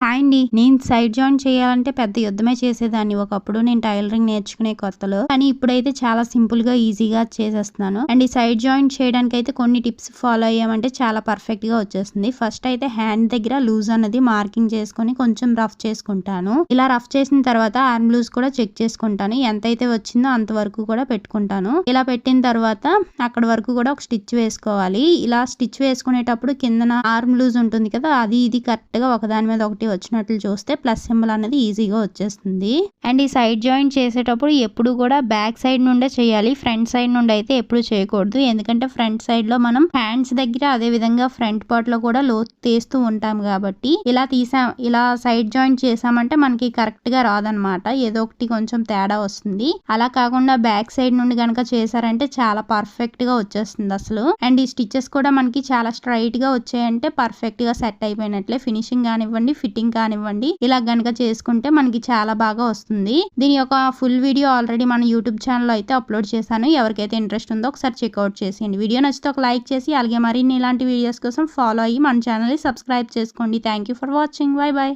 Hi అండి. నేను side joint చేయాలంటే పెద్ద యుద్ధమే చేసేదాన్ని ఒకప్పుడు నేను టైలరింగ్ నేర్చుకునే కొత్తలో. కానీ ఇప్పుడైతే చాలా సింపుల్ గా ఈజీగా చేసేస్తున్నాను. అండ్ ఈ సైడ్ జాయింట్ చేయడానికి అయితే కొన్ని టిప్స్ ఫాలో అయ్యామంటే చాలా పర్ఫెక్ట్ గా వచ్చేస్తుంది. ఫస్ట్ అయితే హ్యాండ్ దగ్గర లూజ్ అన్నది మార్కింగ్ చేసుకొని కొంచెం రఫ్ చేసుకుంటాను. ఇలా రఫ్ చేసిన తర్వాత ఆర్మ్ లూజ్ కూడా చెక్ చేసుకుంటాను. ఎంతైతే వచ్చిందో అంత వరకు కూడా పెట్టుకుంటాను. ఇలా పెట్టిన తర్వాత అక్కడ వరకు కూడా ఒక స్టిచ్ వేసుకోవాలి. ఇలా స్టిచ్ వేసుకునేటప్పుడు కిందన ఆర్మ్ లూజ్ ఉంటుంది కదా, అది ఇది కరెక్ట్ గా ఒకదాని మీద ఒకటి వచ్చినట్లు చూస్తే ప్లస్ సింబల్ అనేది ఈజీగా వచ్చేస్తుంది. అండ్ ఈ సైడ్ జాయింట్ చేసేటప్పుడు ఎప్పుడు కూడా బ్యాక్ సైడ్ నుండే చేయాలి. ఫ్రంట్ సైడ్ నుండి అయితే ఎప్పుడు చేయకూడదు. ఎందుకంటే ఫ్రంట్ సైడ్ లో మనం హ్యాండ్స్ దగ్గర అదే విధంగా ఫ్రంట్ పార్ట్ లో కూడా లోతు తీస్తూ ఉంటాం కాబట్టి ఇలా సైడ్ జాయింట్ చేసామంటే మనకి కరెక్ట్ గా రాదనమాట. ఏదో ఒకటి కొంచెం తేడా వస్తుంది. అలా కాకుండా బ్యాక్ సైడ్ నుండి కనుక చేశారంటే చాలా పర్ఫెక్ట్ గా వచ్చేస్తుంది అసలు. అండ్ ఈ స్టిచెస్ కూడా మనకి చాలా స్ట్రైట్ గా వచ్చాయంటే పర్ఫెక్ట్ గా సెట్ అయిపోయినట్లే. ఫినిషింగ్ కానివ్వండి, ఫిట్టింగ్ కానివ్వండి, ఇలా గనక చేసుకుంటే మనకి చాలా బాగా వస్తుంది. దీని యొక్క ఫుల్ వీడియో ఆల్రెడీ మన యూట్యూబ్ ఛానల్ లో అయితే అప్లోడ్ చేశాను. ఎవరికైతే ఇంట్రెస్ట్ ఉందో ఒకసారి చెక్అవుట్ చేసేయండి. వీడియో నచ్చితే ఒక లైక్ చేసి అలాగే మరిన్ని ఇలాంటి వీడియోస్ కోసం ఫాలో అయ్యి మన ఛానల్ ని సబ్స్క్రైబ్ చేసుకోండి. Thank you for watching. By by.